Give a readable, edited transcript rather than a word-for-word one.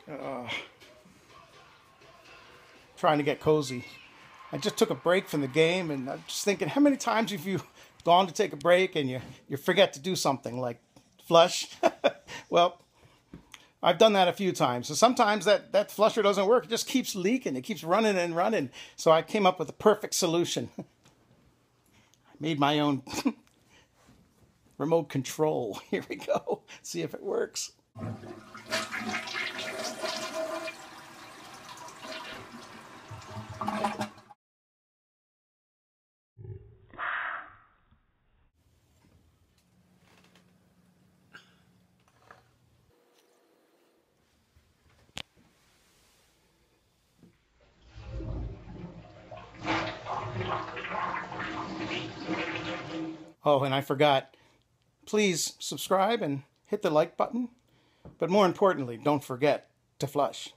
Uh, Trying to get cozy. I just took a break from the game, and I'm just thinking, how many times have you gone to take a break and you forget to do something like flush? Well, I've done that a few times. So sometimes that flusher doesn't work. It just keeps leaking. It keeps running and running. So I came up with the perfect solution. I made my own remote control. Here we go. See if it works. Oh, and I forgot. Please subscribe and hit the like button. But more importantly, don't forget to flush.